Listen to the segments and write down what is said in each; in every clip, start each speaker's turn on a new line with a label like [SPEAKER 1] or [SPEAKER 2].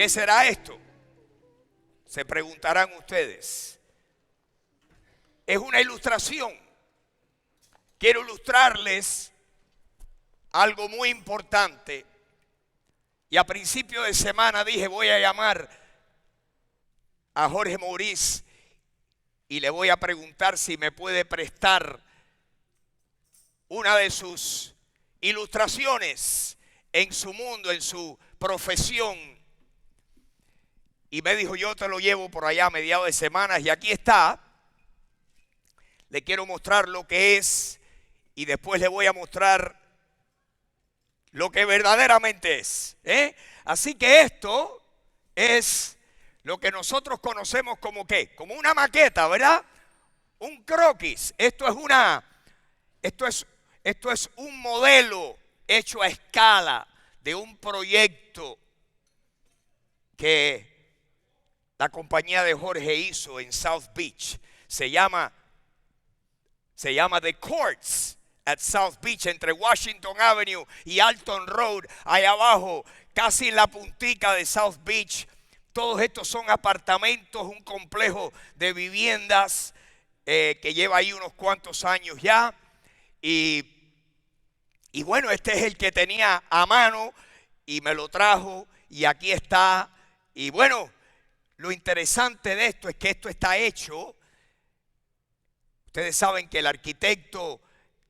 [SPEAKER 1] ¿Qué será esto? Se preguntarán ustedes. Es una ilustración. Quiero ilustrarles algo muy importante. Y a principio de semana dije, voy a llamar a Jorge Maurice y le voy a preguntar si me puede prestar una de sus ilustraciones en su mundo, en su profesión. Y me dijo, yo te lo llevo por allá a mediados de semana. Y aquí está. Le quiero mostrar lo que es y después le voy a mostrar lo que verdaderamente es. Así que esto es lo que nosotros conocemos como ¿qué? Como una maqueta, ¿verdad? Un croquis. Esto es un modelo hecho a escala de un proyecto que la compañía de Jorge hizo en South Beach. Se llama The Courts at South Beach, entre Washington Avenue y Alton Road, allá abajo, casi en la puntica de South Beach. Todos estos son apartamentos, un complejo de viviendas que lleva ahí unos cuantos años ya. Y bueno, este es el que tenía a mano y me lo trajo y aquí está. Y bueno, lo interesante de esto es que esto está hecho. Ustedes saben que el arquitecto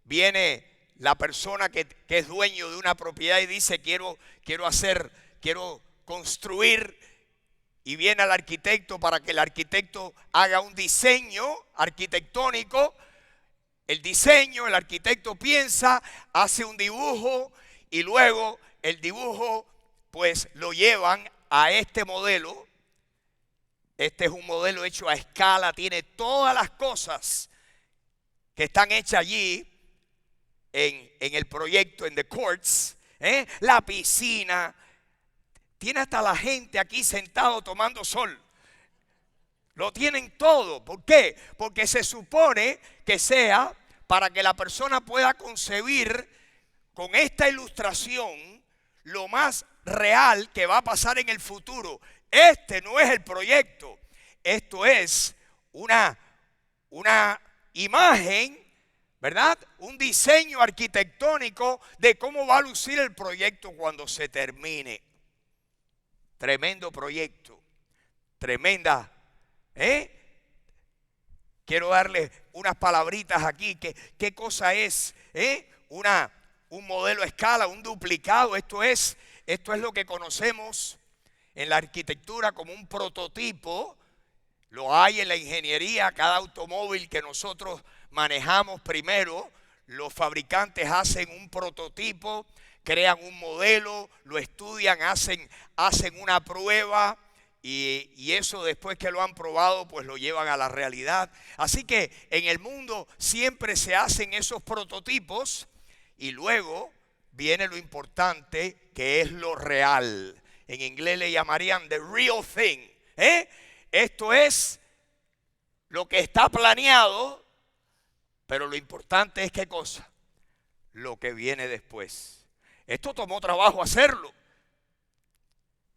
[SPEAKER 1] viene, la persona que es dueño de una propiedad y dice quiero construir, y viene al arquitecto para que el arquitecto haga un diseño arquitectónico. El arquitecto piensa, hace un dibujo y luego el dibujo pues lo llevan a este modelo. Este es un modelo hecho a escala, tiene todas las cosas que están hechas allí en el proyecto, en The Courts, la piscina, tiene hasta la gente aquí sentado tomando sol. Lo tienen todo. ¿Por qué? Porque se supone que sea para que la persona pueda concebir con esta ilustración lo más real que va a pasar en el futuro. Este no es el proyecto. Esto es una imagen, ¿verdad? Un diseño arquitectónico de cómo va a lucir el proyecto cuando se termine. Tremendo proyecto. Tremenda. Quiero darle unas palabritas aquí. ¿Qué cosa es? Un modelo a escala, un duplicado. Esto es lo que conocemos en la arquitectura como un prototipo. Lo hay en la ingeniería. Cada automóvil que nosotros manejamos primero, los fabricantes hacen un prototipo, crean un modelo, lo estudian, hacen una prueba. Y eso después que lo han probado, pues lo llevan a la realidad. Así que en el mundo siempre se hacen esos prototipos y luego viene lo importante, que es lo real. En inglés le llamarían the real thing. Esto es lo que está planeado, pero lo importante es ¿qué cosa? Lo que viene después. Esto tomó trabajo hacerlo.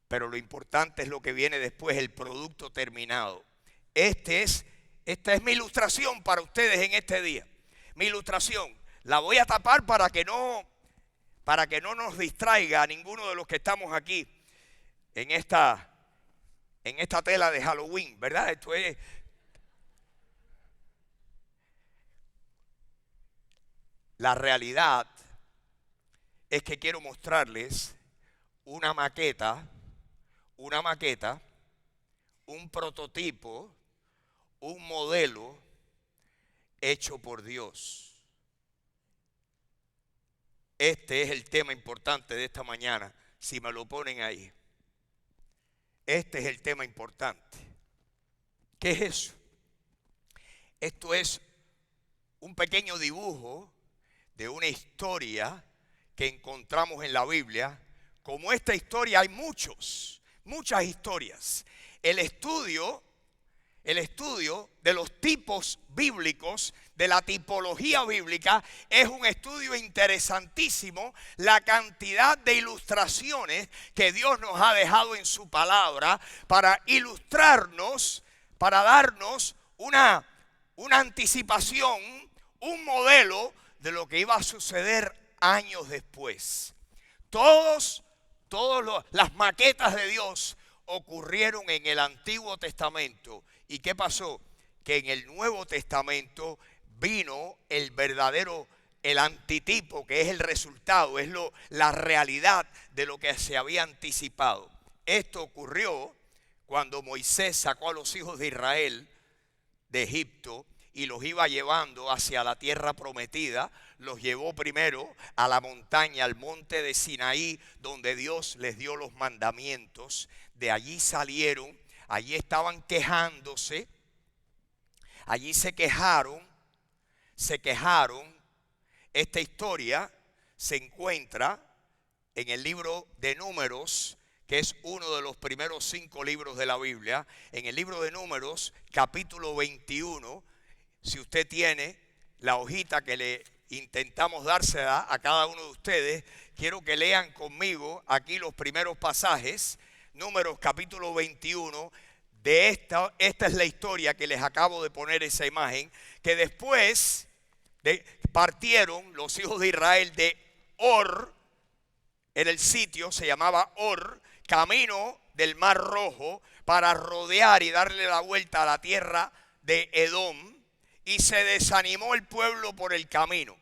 [SPEAKER 1] Pero lo importante es lo que viene después, el producto terminado. Esta es mi ilustración para ustedes en este día. Mi ilustración. La voy a tapar para que no nos distraiga a ninguno de los que estamos aquí en esta tela de Halloween, ¿verdad? Esto es. La realidad es que quiero mostrarles una maqueta, un prototipo, un modelo hecho por Dios. Este es el tema importante de esta mañana, si me lo ponen ahí. Este es el tema importante. ¿Qué es eso? Esto es un pequeño dibujo de una historia que encontramos en la Biblia. Como esta historia hay muchas historias. El estudio de los tipos bíblicos de la tipología bíblica, es un estudio interesantísimo la cantidad de ilustraciones que Dios nos ha dejado en su palabra para ilustrarnos, para darnos una anticipación, un modelo de lo que iba a suceder años después. Todas las maquetas de Dios ocurrieron en el Antiguo Testamento. ¿Y qué pasó? Que en el Nuevo Testamento vino el verdadero, el antitipo, que es el resultado, es la realidad de lo que se había anticipado. Esto ocurrió cuando Moisés sacó a los hijos de Israel de Egipto y los iba llevando hacia la tierra prometida. Los llevó primero a la montaña, al monte de Sinaí, donde Dios les dio los mandamientos. De allí salieron, allí estaban quejándose, allí se quejaron. Esta historia se encuentra en el libro de Números, que es uno de los primeros 5 libros de la Biblia. En el libro de Números, capítulo 21, si usted tiene la hojita que le intentamos dársela a cada uno de ustedes, quiero que lean conmigo aquí los primeros pasajes. Números capítulo 21, esta es la historia que les acabo de poner esa imagen, que después partieron los hijos de Israel de Or, en el sitio se llamaba Or, camino del Mar Rojo, para rodear y darle la vuelta a la tierra de Edom, y se desanimó el pueblo por el camino,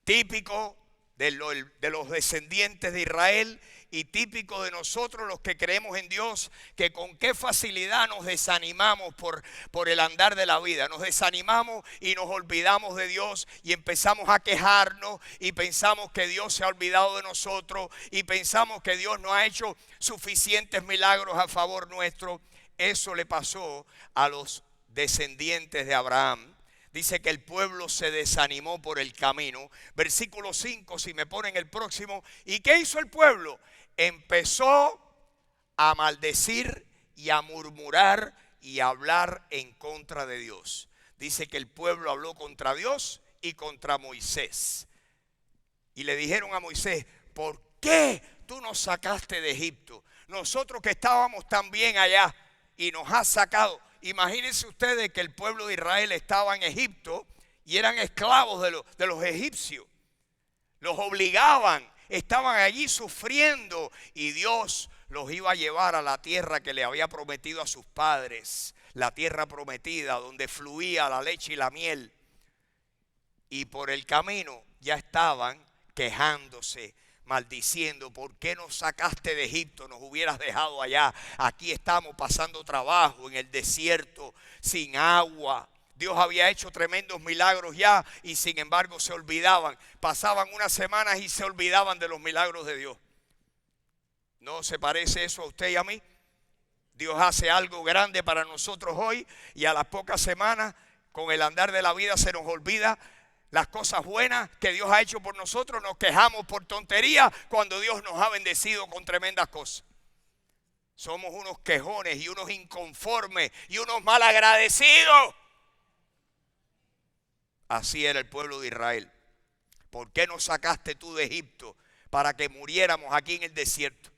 [SPEAKER 1] típico de los descendientes de Israel y típico de nosotros los que creemos en Dios, que con qué facilidad nos desanimamos por el andar de la vida. Nos desanimamos y nos olvidamos de Dios y empezamos a quejarnos y pensamos que Dios se ha olvidado de nosotros y pensamos que Dios no ha hecho suficientes milagros a favor nuestro. Eso le pasó a los descendientes de Abraham. Dice que el pueblo se desanimó por el camino. Versículo 5, si me ponen el próximo. ¿Y qué hizo el pueblo? Empezó a maldecir y a murmurar y a hablar en contra de Dios. Dice que el pueblo habló contra Dios y contra Moisés. Y le dijeron a Moisés: ¿por qué tú nos sacaste de Egipto? Nosotros que estábamos tan bien allá y nos has sacado. Imagínense ustedes que el pueblo de Israel estaba en Egipto y eran esclavos de los egipcios. Los obligaban, estaban allí sufriendo y Dios los iba a llevar a la tierra que le había prometido a sus padres. La tierra prometida donde fluía la leche y la miel. Y por el camino ya estaban quejándose, maldiciendo: ¿por qué nos sacaste de Egipto? Nos hubieras dejado allá. Aquí estamos pasando trabajo en el desierto, sin agua. Dios había hecho tremendos milagros ya y sin embargo se olvidaban. Pasaban unas semanas y se olvidaban de los milagros de Dios. ¿No se parece eso a usted y a mí? Dios hace algo grande para nosotros hoy y a las pocas semanas, con el andar de la vida, se nos olvida las cosas buenas que Dios ha hecho por nosotros. Nos quejamos por tontería cuando Dios nos ha bendecido con tremendas cosas. Somos unos quejones y unos inconformes y unos malagradecidos. Así era el pueblo de Israel. ¿Por qué nos sacaste tú de Egipto para que muriéramos aquí en el desierto?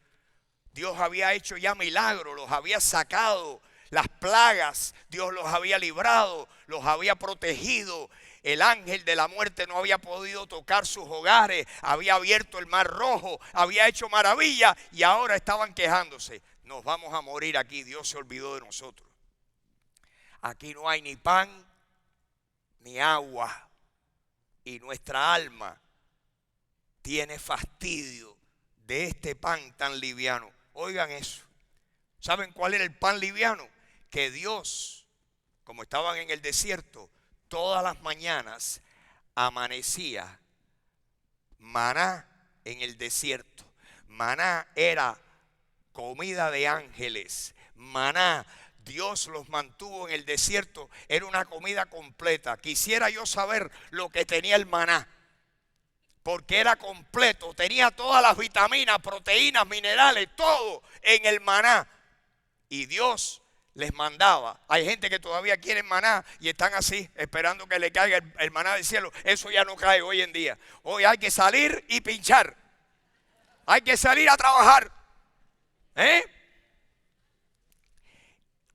[SPEAKER 1] Dios había hecho ya milagros, los había sacado, las plagas, Dios los había librado, los había protegido. El ángel de la muerte no había podido tocar sus hogares, había abierto el mar rojo, había hecho maravilla y ahora estaban quejándose. Nos vamos a morir aquí, Dios se olvidó de nosotros. Aquí no hay ni pan ni agua y nuestra alma tiene fastidio de este pan tan liviano. Oigan eso. ¿Saben cuál era el pan liviano? Que Dios, como estaban en el desierto, todas las mañanas amanecía maná en el desierto. Maná era comida de ángeles. Maná, Dios los mantuvo en el desierto. Era una comida completa. Quisiera yo saber lo que tenía el maná, porque era completo. Tenía todas las vitaminas, proteínas, minerales, todo en el maná. Y Dios les mandaba. Hay gente que todavía quiere maná y están así, esperando que le caiga el maná del cielo. Eso ya no cae hoy en día. Hoy hay que salir y pinchar. Hay que salir a trabajar.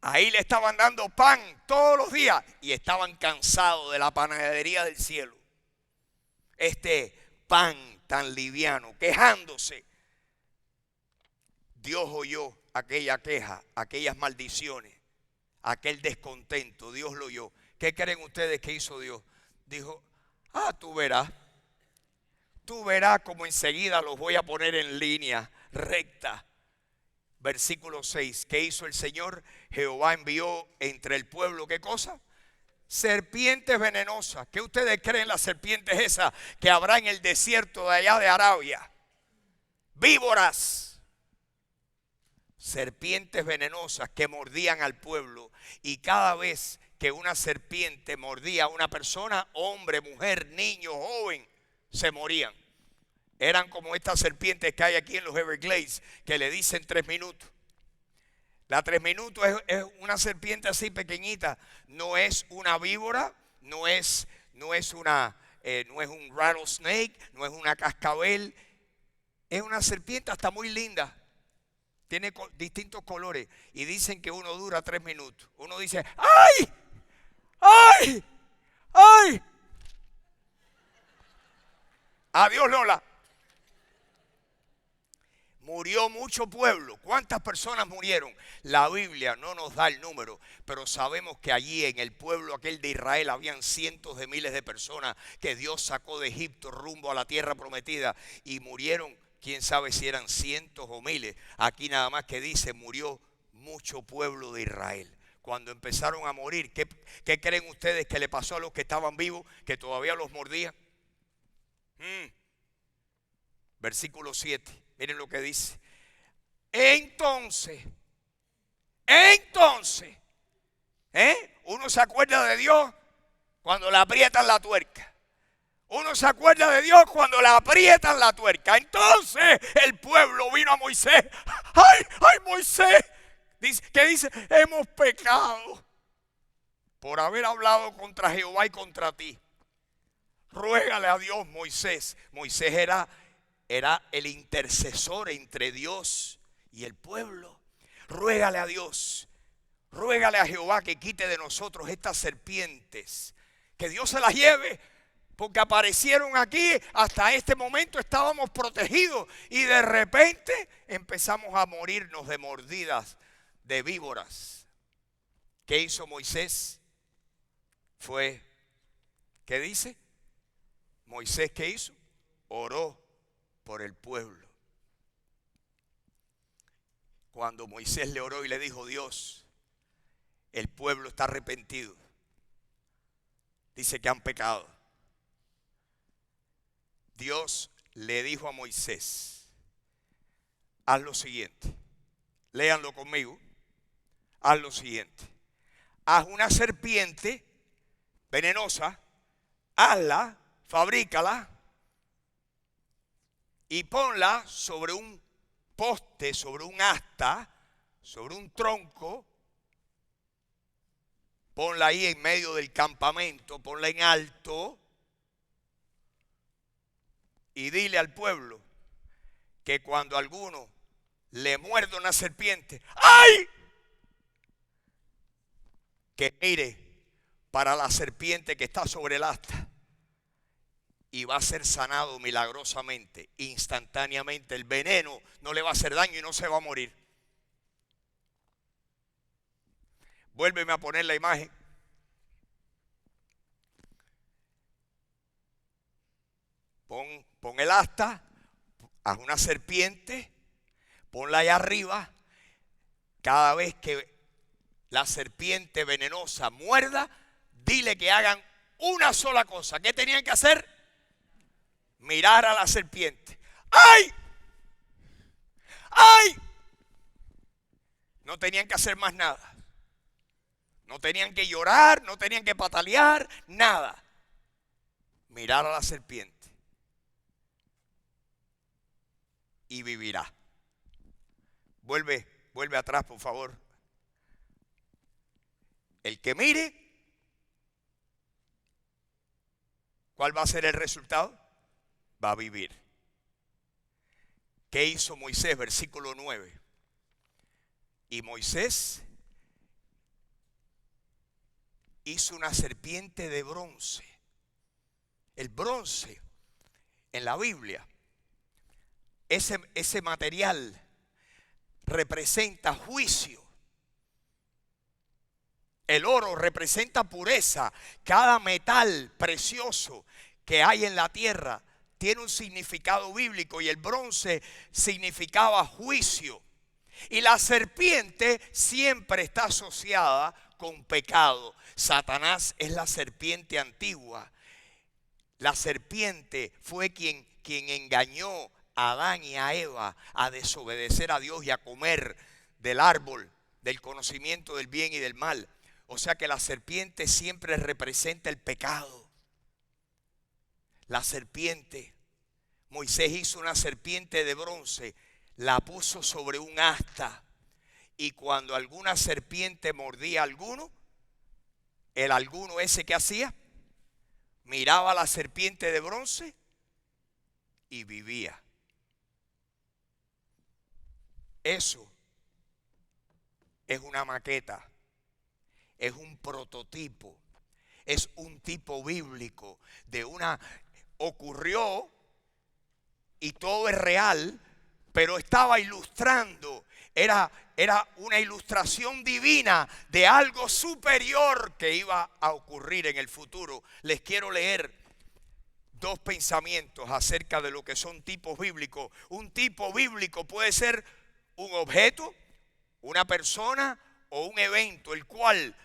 [SPEAKER 1] Ahí le estaban dando pan todos los días y estaban cansados de la panadería del cielo. Este pan tan liviano, quejándose. Dios oyó aquella queja, aquellas maldiciones, aquel descontento. Dios lo oyó. ¿Qué creen ustedes que hizo Dios? Dijo, tú verás como enseguida los voy a poner en línea recta. Versículo 6, ¿qué hizo el Señor? Jehová envió entre el pueblo, ¿qué cosa? Serpientes venenosas. ¿Qué ustedes creen las serpientes esas que habrá en el desierto de allá de Arabia? Víboras. Serpientes venenosas que mordían al pueblo. Y cada vez que una serpiente mordía a una persona, hombre, mujer, niño, joven, se morían. Eran como estas serpientes que hay aquí en los Everglades, que le dicen 3 minutos. La 3 minutos es una serpiente así pequeñita. No es una víbora, no es un rattlesnake, no es una cascabel. Es una serpiente hasta muy linda. Tiene distintos colores. Y dicen que uno dura 3 minutos. Uno dice, ¡ay! ¡Ay! ¡Ay! Adiós, Lola. Murió mucho pueblo. ¿Cuántas personas murieron? La Biblia no nos da el número, pero sabemos que allí en el pueblo aquel de Israel habían cientos de miles de personas que Dios sacó de Egipto rumbo a la tierra prometida y murieron, quién sabe si eran cientos o miles. Aquí nada más que dice, murió mucho pueblo de Israel. Cuando empezaron a morir, ¿qué creen ustedes que le pasó a los que estaban vivos, que todavía los mordían? Versículo 7. Miren lo que dice. Entonces, uno se acuerda de Dios cuando le aprietan la tuerca. Uno se acuerda de Dios cuando le aprietan la tuerca. Entonces el pueblo vino a Moisés. ¡Ay, Moisés! ¿Qué dice? Hemos pecado por haber hablado contra Jehová y contra ti. Ruégale a Dios, Moisés. Moisés era el intercesor entre Dios y el pueblo. Ruégale a Dios, ruégale a Jehová que quite de nosotros estas serpientes, que Dios se las lleve, porque aparecieron aquí. Hasta este momento estábamos protegidos y de repente empezamos a morirnos de mordidas de víboras. ¿Qué hizo Moisés? ¿Qué dice? Moisés, ¿qué hizo? Oró por el pueblo. Cuando Moisés le oró y le dijo, Dios, el pueblo está arrepentido. Dice que han pecado. Dios le dijo a Moisés, haz lo siguiente. Léanlo conmigo. Haz lo siguiente. Haz una serpiente venenosa, hazla, fabrícala, y ponla sobre un poste, sobre un asta, sobre un tronco. Ponla ahí en medio del campamento, ponla en alto. Y dile al pueblo que cuando alguno le muerda una serpiente, ¡ay!, que mire para la serpiente que está sobre el asta. Y va a ser sanado milagrosamente, instantáneamente. El veneno no le va a hacer daño y no se va a morir. Vuélveme a poner la imagen. Pon el asta, haz una serpiente, ponla allá arriba. Cada vez que la serpiente venenosa muerda, dile que hagan una sola cosa. ¿Qué tenían que hacer? Mirar a la serpiente. ¡Ay! ¡Ay! No tenían que hacer más nada. No tenían que llorar, no tenían que patalear, nada. Mirar a la serpiente. Y vivirá. Vuelve atrás, por favor. El que mire, ¿cuál va a ser el resultado? Va a vivir. ¿Qué hizo Moisés? Versículo 9. Y Moisés hizo una serpiente de bronce. El bronce en la Biblia, ese material representa juicio. El oro representa pureza. Cada metal precioso que hay en la tierra tiene un significado bíblico, y el bronce significaba juicio. Y la serpiente siempre está asociada con pecado. Satanás es la serpiente antigua. La serpiente fue quien engañó a Adán y a Eva a desobedecer a Dios y a comer del árbol del conocimiento del bien y del mal. O sea que la serpiente siempre representa el pecado. La serpiente, Moisés hizo una serpiente de bronce, la puso sobre un asta, y cuando alguna serpiente mordía a alguno, el alguno ese que hacía, miraba a la serpiente de bronce y vivía. Eso es una maqueta, es un prototipo, es un tipo bíblico de una... Ocurrió y todo es real, pero estaba ilustrando, era una ilustración divina de algo superior que iba a ocurrir en el futuro. Les quiero leer dos pensamientos acerca de lo que son tipos bíblicos. Un tipo bíblico puede ser un objeto, una persona o un evento, el cual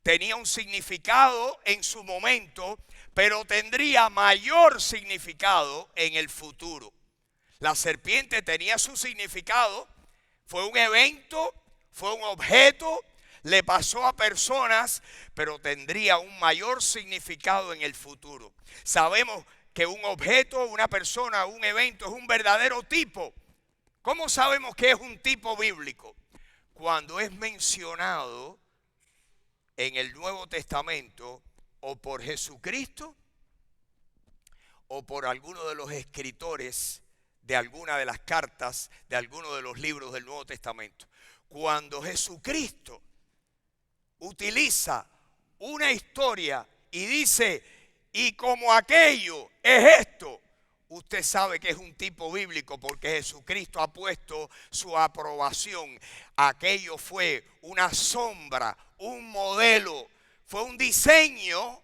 [SPEAKER 1] tenía un significado en su momento, pero tendría mayor significado en el futuro. La serpiente tenía su significado, fue un evento, fue un objeto, le pasó a personas, pero tendría un mayor significado en el futuro. Sabemos que un objeto, una persona, un evento es un verdadero tipo. ¿Cómo sabemos que es un tipo bíblico? Cuando es mencionado en el Nuevo Testamento o por Jesucristo o por alguno de los escritores de alguna de las cartas, de alguno de los libros del Nuevo Testamento. Cuando Jesucristo utiliza una historia y dice, y como aquello es esto, usted sabe que es un tipo bíblico, porque Jesucristo ha puesto su aprobación. Aquello fue una sombra, un modelo, fue un diseño,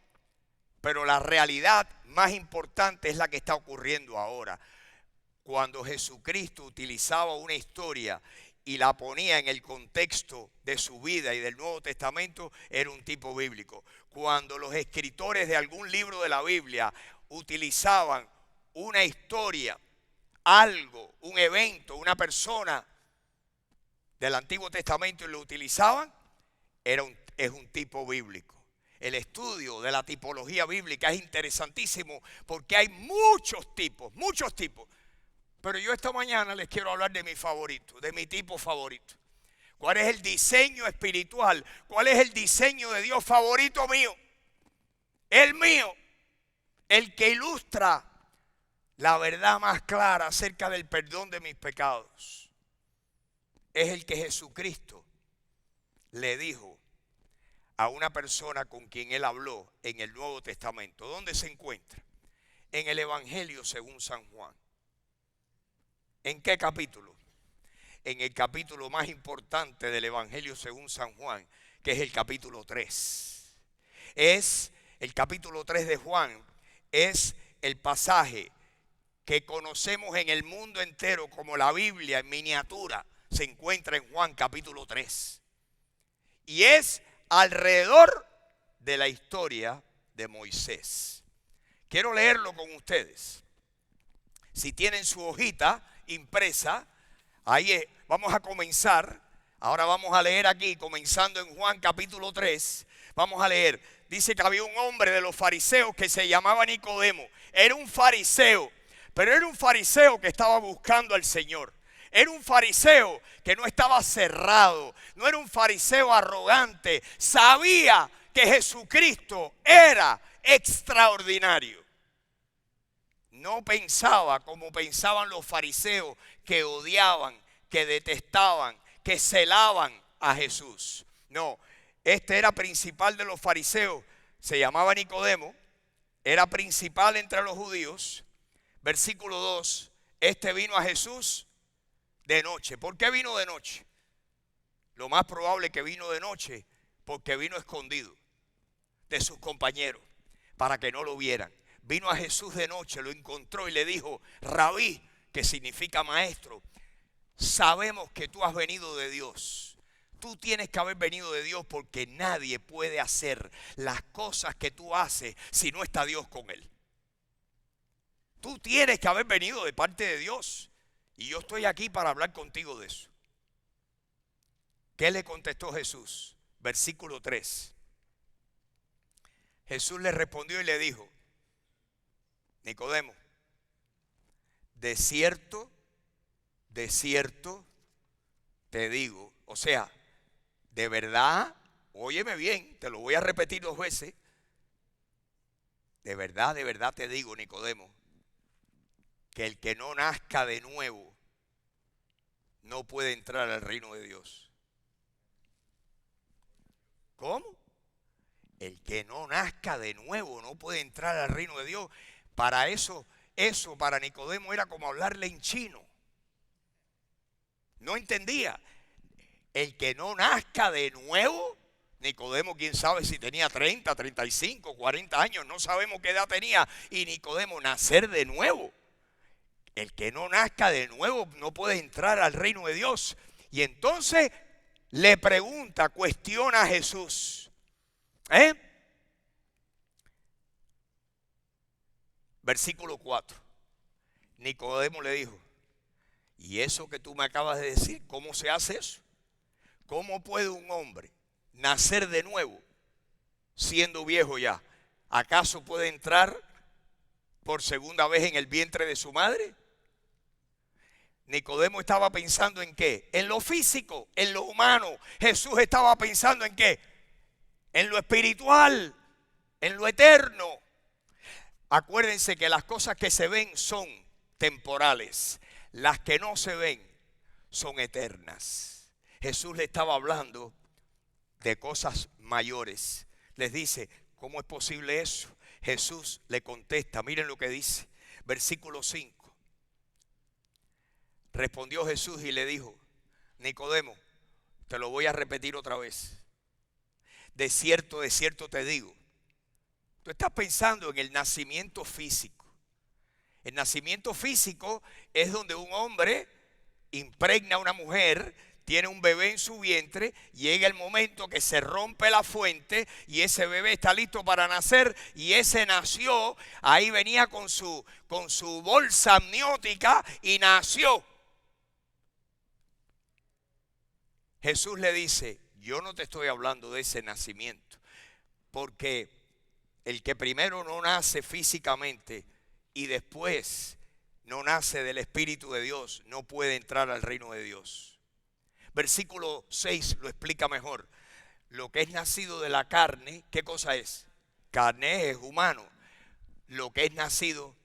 [SPEAKER 1] pero la realidad más importante es la que está ocurriendo ahora. Cuando Jesucristo utilizaba una historia y la ponía en el contexto de su vida y del Nuevo Testamento, era un tipo bíblico. Cuando los escritores de algún libro de la Biblia utilizaban una historia, algo, un evento, una persona del Antiguo Testamento y lo utilizaban, es un tipo bíblico. El estudio de la tipología bíblica es interesantísimo porque hay muchos tipos. Pero yo esta mañana les quiero hablar de mi favorito, de mi tipo favorito. ¿Cuál es el diseño espiritual? ¿Cuál es el diseño de Dios favorito mío? El mío, el que ilustra la verdad más clara acerca del perdón de mis pecados. Es el que Jesucristo le dijo a una persona con quien él habló en el Nuevo Testamento. ¿Dónde se encuentra? En el Evangelio según San Juan. ¿En qué capítulo? En el capítulo más importante del Evangelio según San Juan, que es el capítulo 3. Es el capítulo 3 de Juan, es el pasaje que conocemos en el mundo entero como la Biblia en miniatura. Se encuentra en Juan capítulo 3. Y es alrededor de la historia de Moisés. Quiero leerlo con ustedes. Si tienen su hojita impresa, ahí vamos a comenzar. Ahora vamos a leer aquí, comenzando en Juan capítulo 3. Vamos a leer. Dice que había un hombre de los fariseos que se llamaba Nicodemo. Era un fariseo, pero era un fariseo que estaba buscando al Señor. Era un fariseo que no estaba cerrado, no era un fariseo arrogante. Sabía que Jesucristo era extraordinario. No pensaba como pensaban los fariseos que odiaban, que detestaban, que celaban a Jesús. No, este era principal de los fariseos, se llamaba Nicodemo, era principal entre los judíos. Versículo 2, este vino a Jesús de noche. ¿Por qué vino de noche? Lo más probable que vino de noche porque vino escondido de sus compañeros para que no lo vieran. Vino a Jesús de noche, lo encontró y le dijo: Rabí, que significa maestro, sabemos que tú has venido de Dios. Tú tienes que haber venido de Dios, porque nadie puede hacer las cosas que tú haces si no está Dios con él. Tú tienes que haber venido de parte de Dios. Y yo estoy aquí para hablar contigo de eso. ¿Qué le contestó Jesús? Versículo 3. Jesús le respondió y le dijo: Nicodemo, de cierto te digo, o sea, de verdad, óyeme bien, te lo voy a repetir 2 veces. De verdad te digo, Nicodemo, que el que no nazca de nuevo no puede entrar al reino de Dios. ¿Cómo? El que no nazca de nuevo no puede entrar al reino de Dios. Para eso para Nicodemo era como hablarle en chino. No entendía. El que no nazca de nuevo, Nicodemo, quién sabe si tenía 30, 35, 40 años, no sabemos qué edad tenía. Y Nicodemo, nacer de nuevo. El que no nazca de nuevo no puede entrar al reino de Dios. Y entonces le pregunta, cuestiona a Jesús. Versículo 4. Nicodemo le dijo: ¿y eso que tú me acabas de decir, cómo se hace eso? ¿Cómo puede un hombre nacer de nuevo siendo viejo ya? ¿Acaso puede entrar por segunda vez en el vientre de su madre? Nicodemo estaba pensando en qué, en lo físico, en lo humano. Jesús estaba pensando en qué, en lo espiritual, en lo eterno. Acuérdense que las cosas que se ven son temporales, las que no se ven son eternas. Jesús le estaba hablando de cosas mayores. Les dice: ¿cómo es posible eso? Jesús le contesta, miren lo que dice, versículo 5. Respondió Jesús y le dijo: Nicodemo, te lo voy a repetir otra vez. De cierto te digo. Tú estás pensando en el nacimiento físico. El nacimiento físico es donde un hombre impregna a una mujer, tiene un bebé en su vientre, llega el momento que se rompe la fuente y ese bebé está listo para nacer, y ese nació, ahí venía con su bolsa amniótica y nació. Jesús le dice: yo no te estoy hablando de ese nacimiento, porque el que primero no nace físicamente y después no nace del Espíritu de Dios no puede entrar al reino de Dios. Versículo 6 lo explica mejor. Lo que es nacido de la carne, ¿qué cosa es? Carne es humano. Lo que es nacido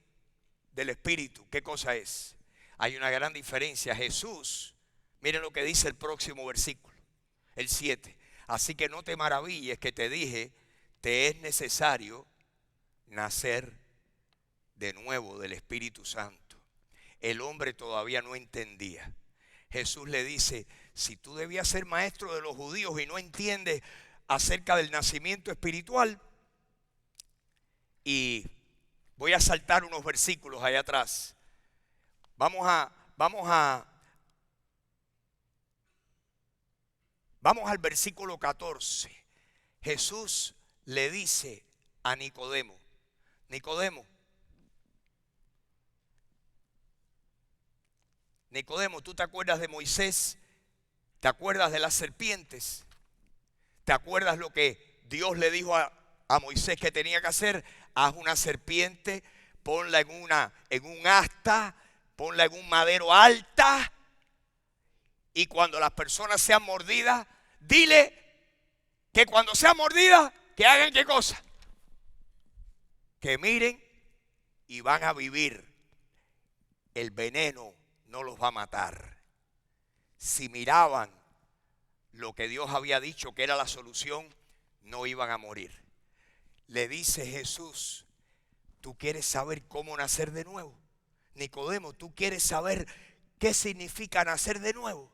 [SPEAKER 1] del Espíritu, ¿qué cosa es? Hay una gran diferencia. Jesús, miren lo que dice el próximo versículo, el 7. Así que no te maravilles que te dije, te es necesario nacer de nuevo del Espíritu Santo. El hombre todavía no entendía. Jesús le dice: si tú debías ser maestro de los judíos y no entiendes acerca del nacimiento espiritual. Y voy a saltar unos versículos allá atrás. Vamos al versículo 14. Jesús le dice a Nicodemo: Nicodemo, ¿tú te acuerdas de Moisés? ¿Te acuerdas de las serpientes? ¿Te acuerdas lo que Dios le dijo a Moisés que tenía que hacer? Haz una serpiente, ponla en un asta, ponla en un madero alta Y cuando las personas sean mordidas, dile que cuando sean mordidas, que hagan ¿qué cosa? Que miren y van a vivir. El veneno no los va a matar. Si miraban lo que Dios había dicho que era la solución, no iban a morir. Le dice Jesús, ¿tú quieres saber cómo nacer de nuevo? Nicodemo, ¿tú quieres saber qué significa nacer de nuevo?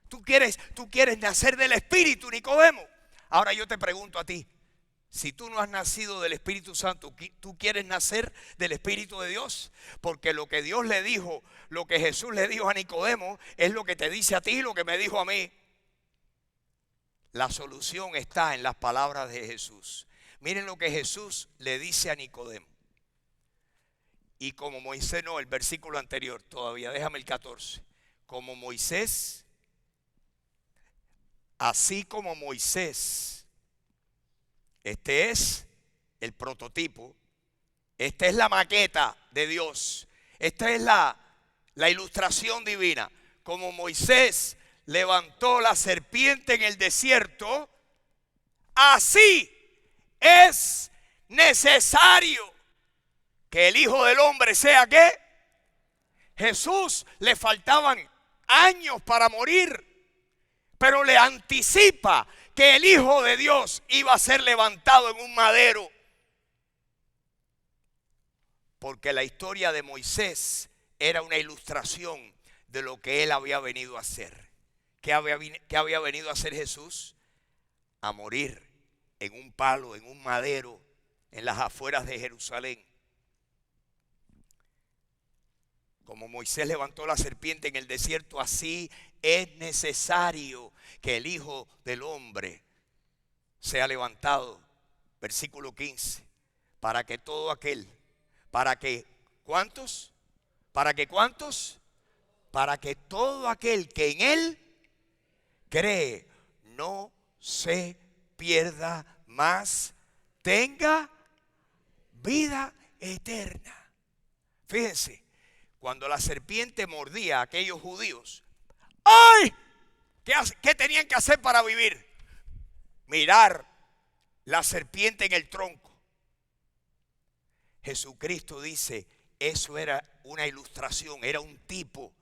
[SPEAKER 1] ¿Tú quieres nacer del Espíritu, Nicodemo? Ahora yo te pregunto a ti, si tú no has nacido del Espíritu Santo, ¿tú quieres nacer del Espíritu de Dios? Porque lo que Dios le dijo, lo que Jesús le dijo a Nicodemo, es lo que te dice a ti y lo que me dijo a mí. La solución está en las palabras de Jesús. Miren lo que Jesús le dice a Nicodemo. Y como Moisés, no, el versículo anterior todavía, déjame el 14. Como Moisés, así como Moisés. Este es el prototipo, esta es la maqueta de Dios, esta es la ilustración divina. Como Moisés levantó la serpiente en el desierto, así es necesario que el Hijo del Hombre sea ¿qué? Jesús le faltaban años para morir, pero le anticipa que el Hijo de Dios iba a ser levantado en un madero. Porque la historia de Moisés era una ilustración de lo que él había venido a hacer. ¿Qué había venido a hacer Jesús? A morir en un palo, en un madero, en las afueras de Jerusalén. Como Moisés levantó la serpiente en el desierto, así es necesario que el Hijo del Hombre sea levantado. Versículo 15. Para que todo aquel, para que, ¿cuántos? ¿Para que cuántos? Para que todo aquel que en Él cree no se pierda, mas tenga vida eterna. Fíjense, cuando la serpiente mordía a aquellos judíos, ¡ay! ¿Qué tenían que hacer para vivir? Mirar la serpiente en el tronco. Jesucristo dice, eso era una ilustración, era un tipo.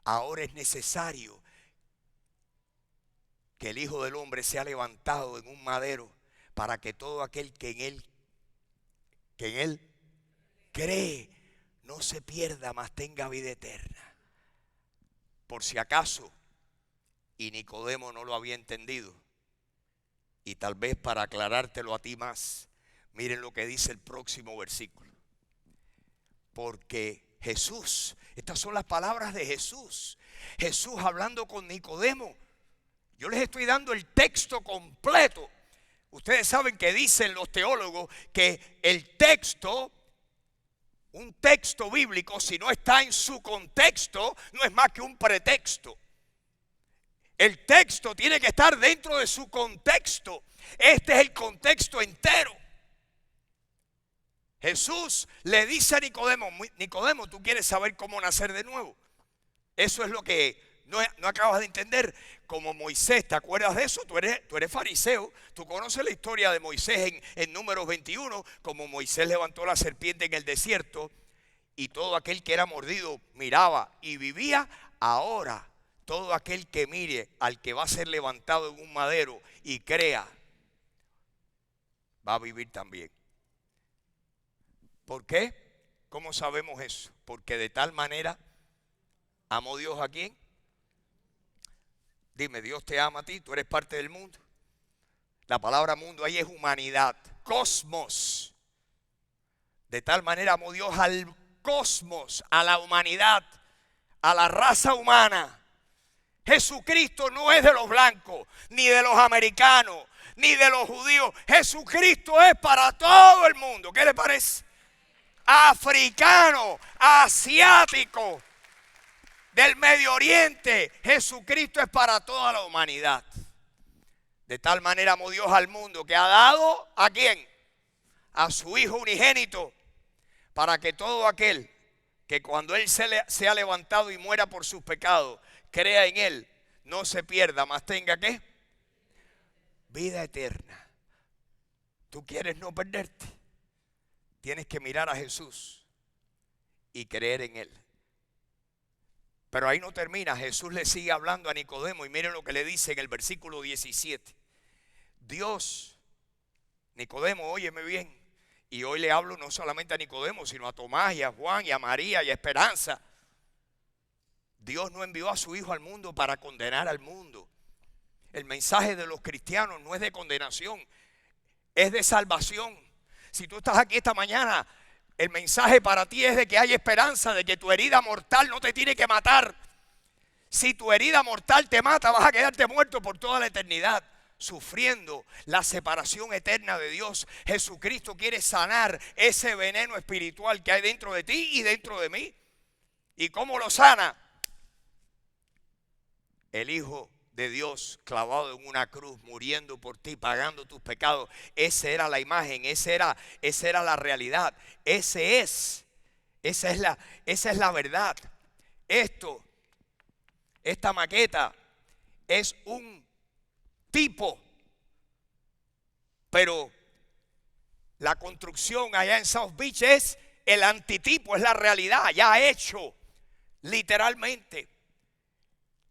[SPEAKER 1] Ahora es necesario que el Hijo del Hombre sea levantado en un madero para que todo aquel que en él cree no se pierda, mas tenga vida eterna. Por si acaso, y Nicodemo no lo había entendido, y tal vez para aclarártelo a ti más, miren lo que dice el próximo versículo. Porque Jesús, estas son las palabras de Jesús. Jesús hablando con Nicodemo. Yo les estoy dando el texto completo. Ustedes saben que dicen los teólogos que el texto, un texto bíblico, si no está en su contexto, no es más que un pretexto. El texto tiene que estar dentro de su contexto. Este es el contexto entero. Jesús le dice a Nicodemo, Nicodemo, ¿tú quieres saber cómo nacer de nuevo? Eso es lo que no acabas de entender. Como Moisés, ¿te acuerdas de eso? Tú eres fariseo, tú conoces la historia de Moisés en Números 21, como Moisés levantó la serpiente en el desierto y todo aquel que era mordido miraba y vivía. Ahora, todo aquel que mire al que va a ser levantado en un madero y crea, va a vivir también. ¿Por qué? ¿Cómo sabemos eso? Porque de tal manera amó Dios a quién. Dime, Dios te ama a ti, tú eres parte del mundo. La palabra mundo ahí es humanidad, cosmos. De tal manera amó Dios al cosmos, a la humanidad, a la raza humana. Jesucristo no es de los blancos, ni de los americanos, ni de los judíos. Jesucristo es para todo el mundo. ¿Qué le parece? Africano, asiático, del Medio Oriente. Jesucristo es para toda la humanidad. De tal manera amó Dios al mundo que ha dado ¿a quién? A su Hijo unigénito, para que todo aquel que cuando Él sea levantado y muera por sus pecados, crea en Él, no se pierda, mas tenga ¿qué? Vida eterna. ¿Tú quieres no perderte? Tienes que mirar a Jesús y creer en Él. Pero ahí no termina. Jesús le sigue hablando a Nicodemo y miren lo que le dice en el versículo 17. Dios, Nicodemo, óyeme bien, y hoy le hablo no solamente a Nicodemo, sino a Tomás y a Juan y a María y a Esperanza. Dios no envió a su Hijo al mundo para condenar al mundo. El mensaje de los cristianos no es de condenación, es de salvación. Si tú estás aquí esta mañana, el mensaje para ti es de que hay esperanza, de que tu herida mortal no te tiene que matar. Si tu herida mortal te mata, vas a quedarte muerto por toda la eternidad, sufriendo la separación eterna de Dios. Jesucristo quiere sanar ese veneno espiritual que hay dentro de ti y dentro de mí. ¿Y cómo lo sana? El Hijo de Dios clavado en una cruz, muriendo por ti, pagando tus pecados. Esa era la imagen, esa era la realidad. Esa es la verdad. Esta maqueta es un tipo, pero la construcción allá en South Beach es el antitipo, es la realidad, ya hecho, literalmente.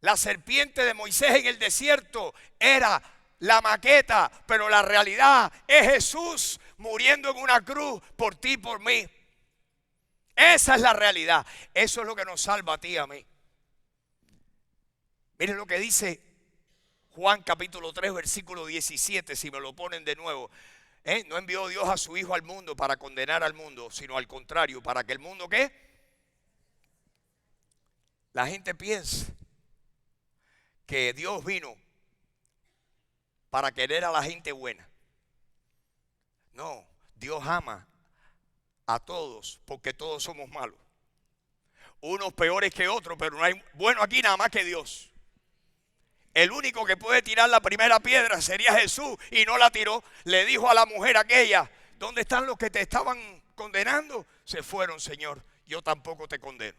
[SPEAKER 1] La serpiente de Moisés en el desierto era la maqueta, pero la realidad es Jesús muriendo en una cruz por ti y por mí. Esa es la realidad. Eso es lo que nos salva a ti y a mí. Miren lo que dice Juan capítulo 3 versículo 17, si me lo ponen de nuevo. No envió Dios a su Hijo al mundo para condenar al mundo, sino al contrario, para que el mundo ¿qué? La gente piensa que Dios vino para querer a la gente buena. No, Dios ama a todos porque todos somos malos. Unos peores que otros, pero no hay bueno aquí nada más que Dios. El único que puede tirar la primera piedra sería Jesús y no la tiró. Le dijo a la mujer aquella, ¿dónde están los que te estaban condenando? Se fueron, Señor, yo tampoco te condeno.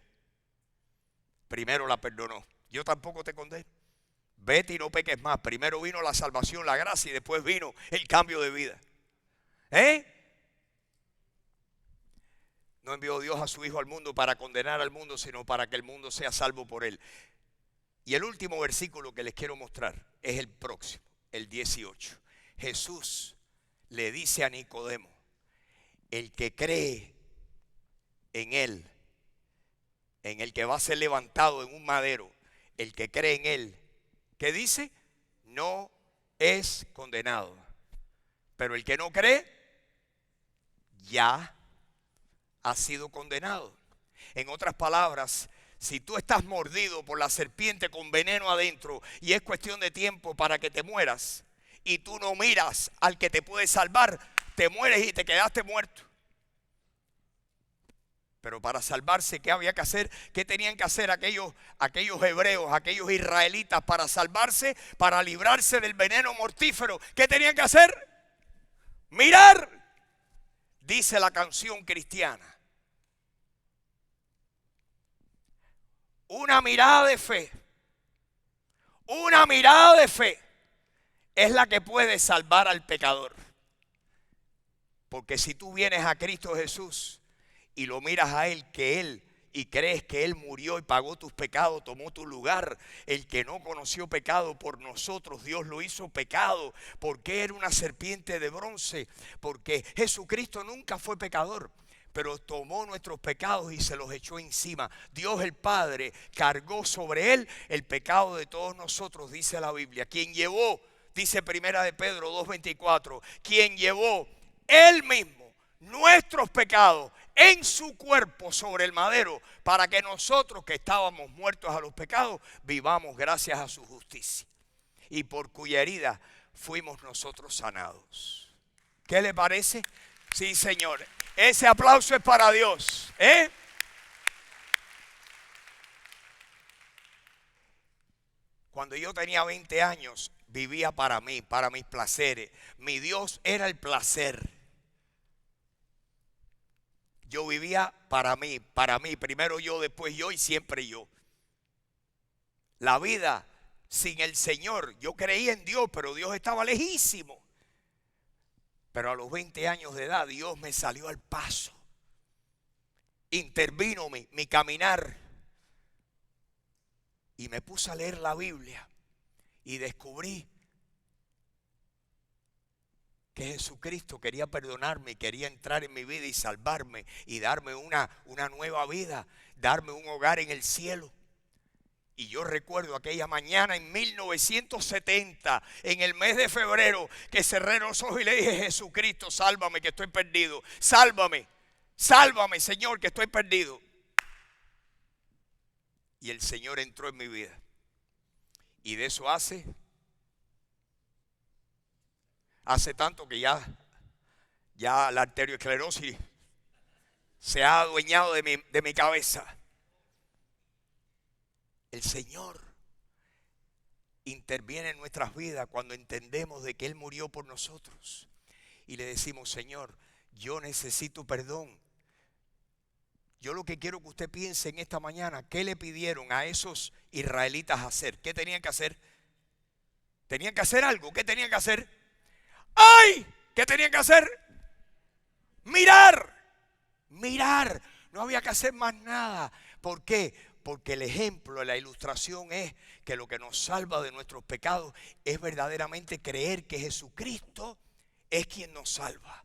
[SPEAKER 1] Primero la perdonó, yo tampoco te condeno. Vete y no peques más. Primero vino la salvación, la gracia, y después vino el cambio de vida. No envió Dios a su Hijo al mundo para condenar al mundo, sino para que el mundo sea salvo por Él. Y el último versículo que les quiero mostrar es el próximo, el 18. Jesús le dice a Nicodemo, el que cree en Él, en el que va a ser levantado en un madero, el que cree en Él, ¿qué dice? No es condenado. Pero el que no cree, ya ha sido condenado. En otras palabras, si tú estás mordido por la serpiente con veneno adentro y es cuestión de tiempo para que te mueras, y tú no miras al que te puede salvar, te mueres y te quedaste muerto. Pero para salvarse, ¿qué había que hacer? ¿Qué tenían que hacer aquellos hebreos, aquellos israelitas para salvarse, para librarse del veneno mortífero? ¿Qué tenían que hacer? Mirar, dice la canción cristiana. Una mirada de fe. Una mirada de fe es la que puede salvar al pecador. Porque si tú vienes a Cristo Jesús y lo miras a Él, y crees que Él murió y pagó tus pecados, tomó tu lugar, el que no conoció pecado por nosotros, Dios lo hizo pecado, porque era una serpiente de bronce, porque Jesucristo nunca fue pecador, pero tomó nuestros pecados y se los echó encima. Dios el Padre cargó sobre Él el pecado de todos nosotros, dice la Biblia. Quien llevó, dice Primera de Pedro 2:24, quien llevó Él mismo nuestros pecados en su cuerpo sobre el madero, para que nosotros que estábamos muertos a los pecados, vivamos gracias a su justicia, y por cuya herida fuimos nosotros sanados. ¿Qué le parece? Sí, señores. Ese aplauso es para Dios. Cuando yo tenía 20 años, vivía para mí, para mis placeres. Mi Dios era el placer. Yo vivía para mí, primero yo, después yo y siempre yo. la vida sin el Señor. Yo creía en Dios, pero Dios estaba lejísimo. Pero a los 20 años de edad Dios me salió al paso. Intervino mi caminar. Y me puse a leer la Biblia. Y descubrí que Jesucristo quería perdonarme y quería entrar en mi vida y salvarme y darme una nueva vida, darme un hogar en el cielo. Y yo recuerdo aquella mañana en 1970, en el mes de febrero, que cerré los ojos y le dije: Jesucristo, sálvame que estoy perdido. Sálvame, sálvame, Señor, que estoy perdido. Y el Señor entró en mi vida. Y de eso hace tanto que ya la arteriosclerosis se ha adueñado de mi cabeza. El Señor interviene en nuestras vidas cuando entendemos de que Él murió por nosotros. Y le decimos: Señor, yo necesito perdón. Yo lo que quiero que usted piense en esta mañana: ¿qué le pidieron a esos israelitas hacer? ¿Qué tenían que hacer? ¿Tenían que hacer algo? ¿Qué tenían que hacer? ¡Ay! ¿Qué tenían que hacer? Mirar. Mirar. No había que hacer más nada. ¿Por qué? Porque el ejemplo, la ilustración es que lo que nos salva de nuestros pecados es verdaderamente creer que Jesucristo es quien nos salva.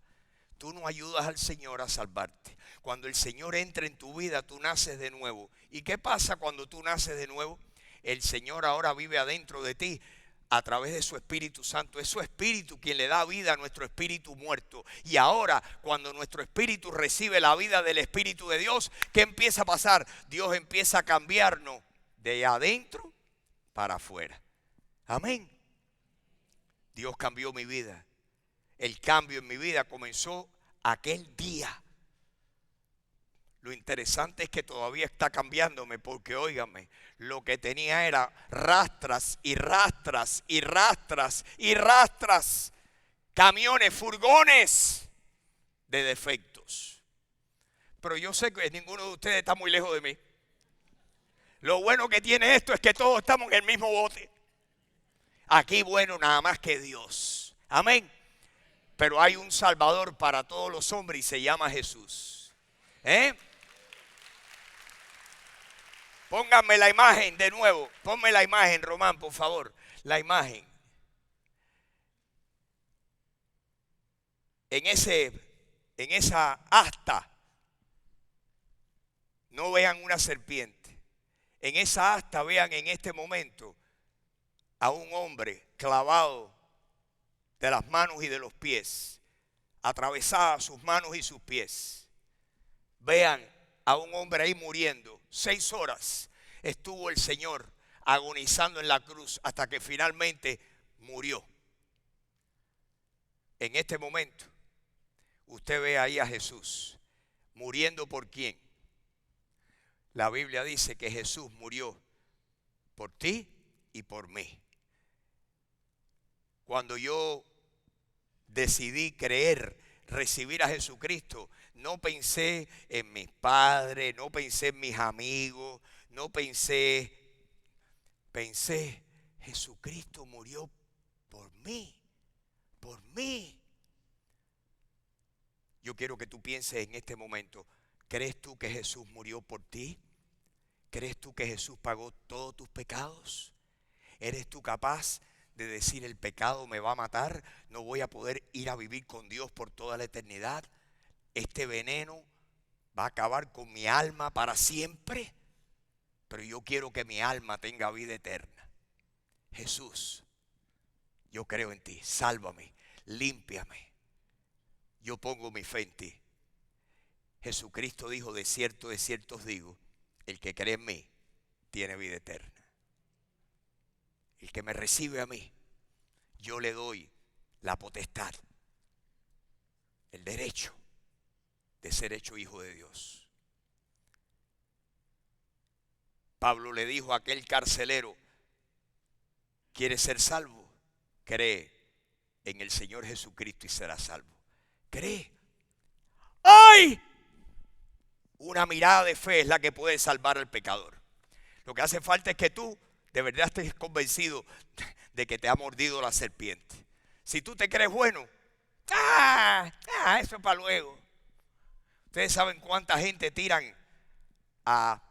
[SPEAKER 1] Tú no ayudas al Señor a salvarte. Cuando el Señor entra en tu vida, tú naces de nuevo. ¿Y qué pasa cuando tú naces de nuevo? El Señor ahora vive adentro de ti a través de su Espíritu Santo. Es su Espíritu quien le da vida a nuestro espíritu muerto. Y ahora, cuando nuestro espíritu recibe la vida del Espíritu de Dios, ¿qué empieza a pasar? Dios empieza a cambiarnos de adentro para afuera. Amén. Dios cambió mi vida. El cambio en mi vida comenzó aquel día. Lo interesante es que todavía está cambiándome, porque óigame, lo que tenía era rastras y rastras y rastras y rastras, camiones, furgones de defectos. Pero yo sé que ninguno de ustedes está muy lejos de mí. Lo bueno que tiene esto es que todos estamos en el mismo bote. Aquí bueno nada más que Dios. Amén. Pero hay un Salvador para todos los hombres y se llama Jesús. Pónganme la imagen de nuevo. Ponme la imagen, Román, por favor. La imagen. En esa asta, no vean una serpiente. En esa asta vean en este momento a un hombre clavado de las manos y de los pies, atravesadas sus manos y sus pies. Vean a un hombre ahí muriendo. 6 horas estuvo el Señor agonizando en la cruz hasta que finalmente murió. En este momento usted ve ahí a Jesús muriendo. ¿Por quién? La Biblia dice que Jesús murió por ti y por mí. Cuando yo decidí creer, recibir a Jesucristo, no pensé en mis padres, no pensé en mis amigos, no pensé, Jesucristo murió por mí, por mí. Yo quiero que tú pienses en este momento: ¿crees tú que Jesús murió por ti? ¿Crees tú que Jesús pagó todos tus pecados? ¿Eres tú capaz de decir: el pecado me va a matar, no voy a poder ir a vivir con Dios por toda la eternidad? Este veneno va a acabar con mi alma para siempre, pero yo quiero que mi alma tenga vida eterna. Jesús, yo creo en ti, sálvame, límpiame. Yo pongo mi fe en ti. Jesucristo dijo: de cierto os digo, el que cree en mí tiene vida eterna. El que me recibe a mí, yo le doy la potestad, el derecho de ser hecho hijo de Dios. Pablo le dijo a aquel carcelero: ¿quieres ser salvo? Cree en el Señor Jesucristo y serás salvo. Cree. ¡Ay! Una mirada de fe es la que puede salvar al pecador. Lo que hace falta es que tú de verdad estés convencido de que te ha mordido la serpiente. Si tú te crees bueno, eso es para luego. Ustedes saben cuánta gente tiran a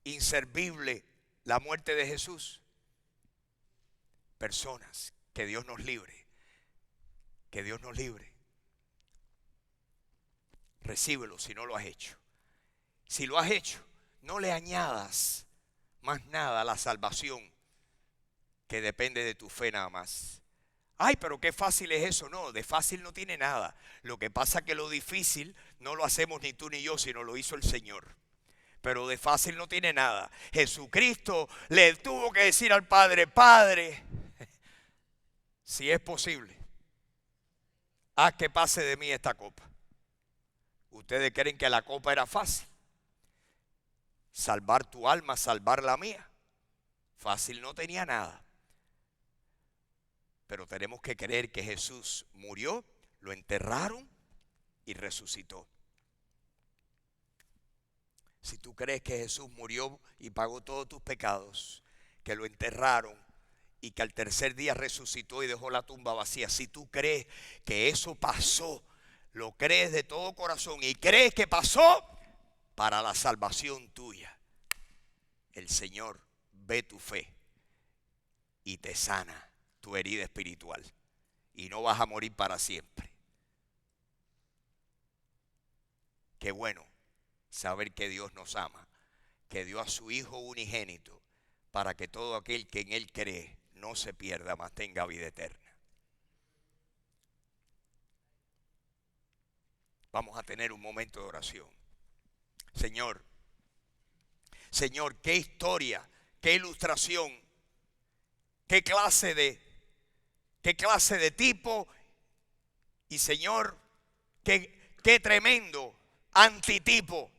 [SPEAKER 1] inservible la muerte de Jesús. Personas, que Dios nos libre, que Dios nos libre. Recíbelo si no lo has hecho. Si lo has hecho, no le añadas más nada a la salvación, que depende de tu fe nada más. Ay, pero qué fácil es eso. No, de fácil no tiene nada. Lo que pasa es que lo difícil no lo hacemos ni tú ni yo, sino lo hizo el Señor. Pero de fácil no tiene nada. Jesucristo le tuvo que decir al Padre: Padre, si es posible, haz que pase de mí esta copa. ¿Ustedes creen que la copa era fácil? Salvar tu alma, salvar la mía. Fácil no tenía nada. Pero tenemos que creer que Jesús murió, lo enterraron y resucitó. Si tú crees que Jesús murió y pagó todos tus pecados, que lo enterraron y que al tercer día resucitó y dejó la tumba vacía, si tú crees que eso pasó, lo crees de todo corazón y crees que pasó para la salvación tuya, el Señor ve tu fe y te sana tu herida espiritual y no vas a morir para siempre. Qué bueno saber que Dios nos ama, que dio a su Hijo unigénito para que todo aquel que en Él cree no se pierda, mas tenga vida eterna. Vamos a tener un momento de oración. Señor, qué historia, qué ilustración, qué clase de tipo, y Señor, qué tremendo antitipo.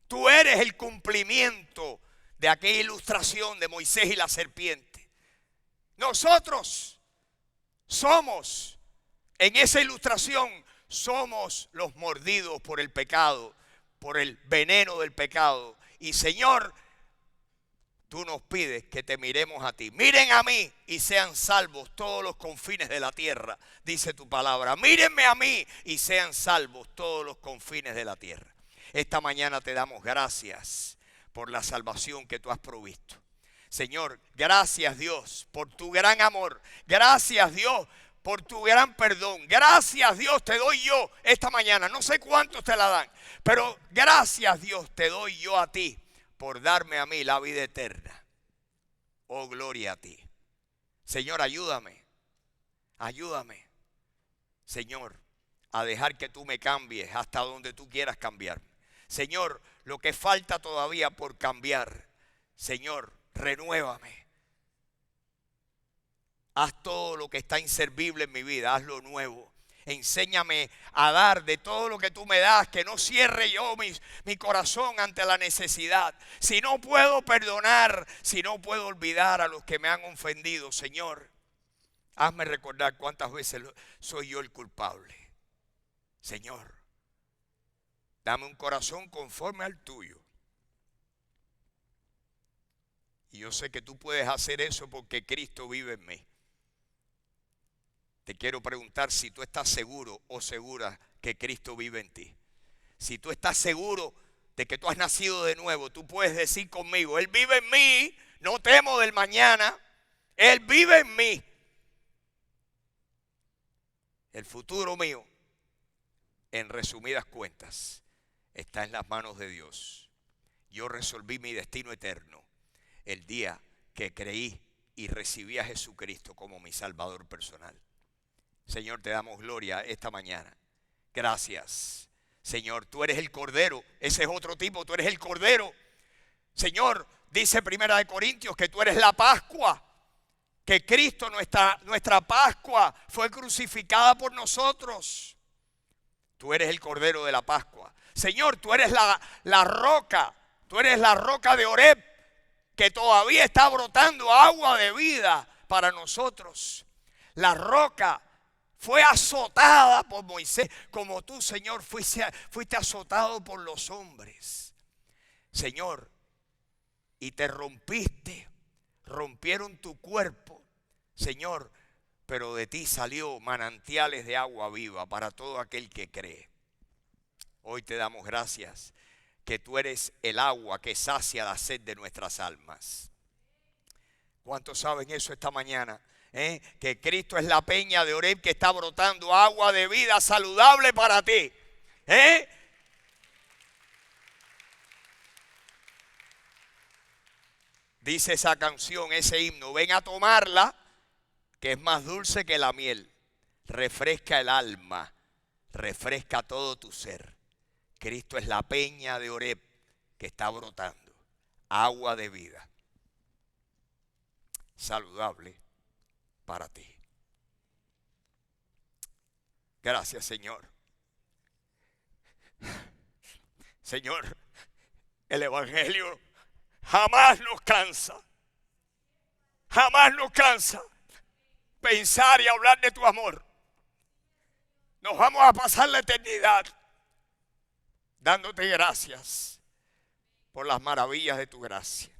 [SPEAKER 1] Tú eres el cumplimiento de aquella ilustración de Moisés y la serpiente. Nosotros somos, en esa ilustración, somos los mordidos por el pecado, por el veneno del pecado. Y Señor, tú nos pides que te miremos a ti. Miren a mí y sean salvos todos los confines de la tierra, dice tu palabra. Mírenme a mí y sean salvos todos los confines de la tierra. Esta mañana te damos gracias por la salvación que tú has provisto. Señor, gracias Dios por tu gran amor. Gracias Dios por tu gran perdón. Gracias Dios te doy yo esta mañana. No sé cuántos te la dan, pero gracias Dios te doy yo a ti por darme a mí la vida eterna. Oh, gloria a ti. Señor, ayúdame, Señor, a dejar que tú me cambies hasta donde tú quieras cambiarme. Señor, lo que falta todavía por cambiar, Señor, renuévame. Haz todo lo que está inservible en mi vida, hazlo nuevo. Enséñame a dar de todo lo que tú me das, que no cierre yo mi corazón ante la necesidad. Si no puedo perdonar, si no puedo olvidar a los que me han ofendido, Señor, hazme recordar cuántas veces soy yo el culpable. Señor, dame un corazón conforme al tuyo. Y yo sé que tú puedes hacer eso porque Cristo vive en mí. Te quiero preguntar si tú estás seguro o segura que Cristo vive en ti. Si tú estás seguro de que tú has nacido de nuevo, tú puedes decir conmigo: Él vive en mí, no temo del mañana, Él vive en mí. El futuro mío, en resumidas cuentas, está en las manos de Dios. Yo resolví mi destino eterno el día que creí y recibí a Jesucristo como mi Salvador personal. Señor, te damos gloria esta mañana. Gracias. Señor, tú eres el Cordero. Ese es otro tipo, tú eres el Cordero. Señor, dice Primera de Corintios que tú eres la Pascua. Que Cristo, nuestra Pascua, fue crucificada por nosotros. Tú eres el Cordero de la Pascua. Señor, tú eres la roca. Tú eres la roca de Oreb, que todavía está brotando agua de vida para nosotros. La roca fue azotada por Moisés, como tú, Señor, fuiste azotado por los hombres. Señor, y te rompiste rompieron tu cuerpo, Señor, pero de ti salió manantiales de agua viva para todo aquel que cree. Hoy te damos gracias que tú eres el agua que sacia la sed de nuestras almas. ¿Cuántos saben eso esta mañana? Que Cristo es la peña de Oreb que está brotando agua de vida saludable para ti. Dice esa canción, ese himno, ven a tomarla, que es más dulce que la miel. Refresca el alma, refresca todo tu ser. Cristo es la peña de Oreb que está brotando agua de vida saludable para ti. Gracias, Señor. Señor, el Evangelio jamás nos cansa. Jamás nos cansa pensar y hablar de tu amor. Nos vamos a pasar la eternidad dándote gracias por las maravillas de tu gracia.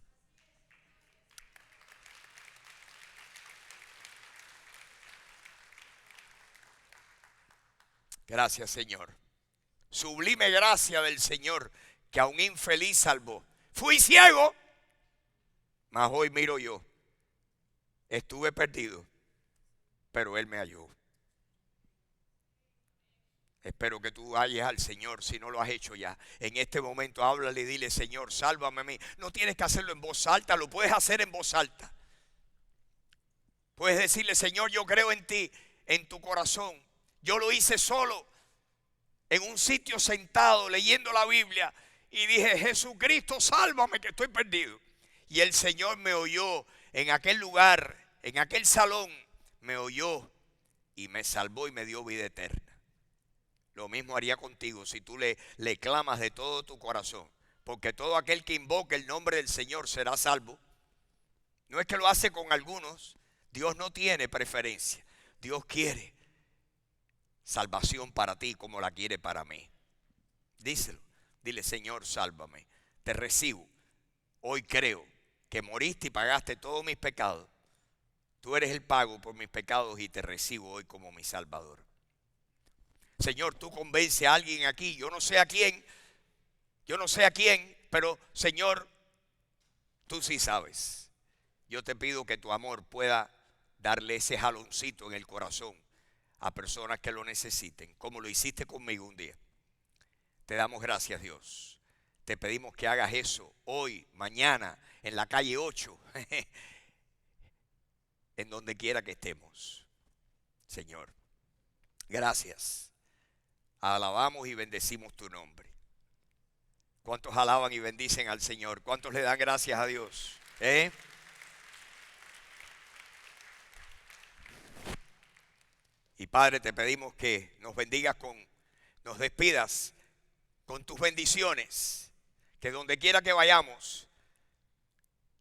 [SPEAKER 1] Gracias, Señor. Sublime gracia del Señor que a un infeliz salvó. Fui ciego, mas hoy miro yo. Estuve perdido, pero Él me halló. Espero que tú halles al Señor si no lo has hecho ya. En este momento háblale y dile, Señor, sálvame a mí. No tienes que hacerlo en voz alta, lo puedes hacer en voz alta. Puedes decirle, Señor, yo creo en ti, en tu corazón. Yo lo hice solo, en un sitio sentado, leyendo la Biblia. Y dije, Jesucristo, sálvame que estoy perdido. Y el Señor me oyó en aquel lugar, en aquel salón. Me oyó y me salvó y me dio vida eterna. Lo mismo haría contigo si tú le clamas de todo tu corazón. Porque todo aquel que invoque el nombre del Señor será salvo. No es que lo hace con algunos. Dios no tiene preferencia. Dios quiere salvación para ti como la quiere para mí. Díselo. Dile, Señor, sálvame. Te recibo. Hoy creo que moriste y pagaste todos mis pecados. Tú eres el pago por mis pecados y te recibo hoy como mi Salvador. Señor, tú convence a alguien aquí, yo no sé a quién, pero Señor, tú sí sabes. Yo te pido que tu amor pueda darle ese jaloncito en el corazón a personas que lo necesiten, como lo hiciste conmigo un día. Te damos gracias, Dios. Te pedimos que hagas eso hoy, mañana, en la calle 8, en donde quiera que estemos. Señor, gracias. Alabamos y bendecimos tu nombre. ¿Cuántos alaban y bendicen al Señor? ¿Cuántos le dan gracias a Dios? Y Padre, te pedimos que nos bendigas nos despidas con tus bendiciones. Que donde quiera que vayamos,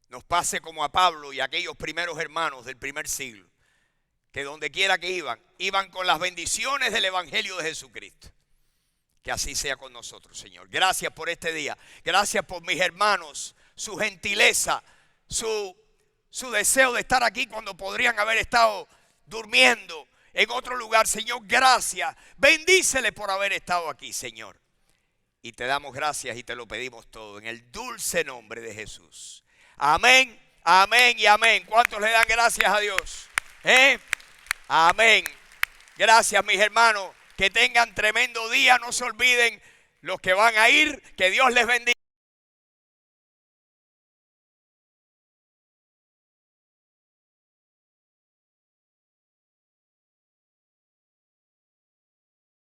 [SPEAKER 1] nos pase como a Pablo y a aquellos primeros hermanos del primer siglo. Que donde quiera que iban con las bendiciones del Evangelio de Jesucristo. Que así sea con nosotros, Señor. Gracias por este día. Gracias por mis hermanos, su gentileza, su deseo de estar aquí cuando podrían haber estado durmiendo en otro lugar. Señor, gracias. Bendícele por haber estado aquí, Señor. Y te damos gracias y te lo pedimos todo en el dulce nombre de Jesús. Amén, amén y amén. ¿Cuántos le dan gracias a Dios? Amén. Gracias, mis hermanos. Que tengan tremendo día. No se olviden los que van a ir. Que Dios les bendiga.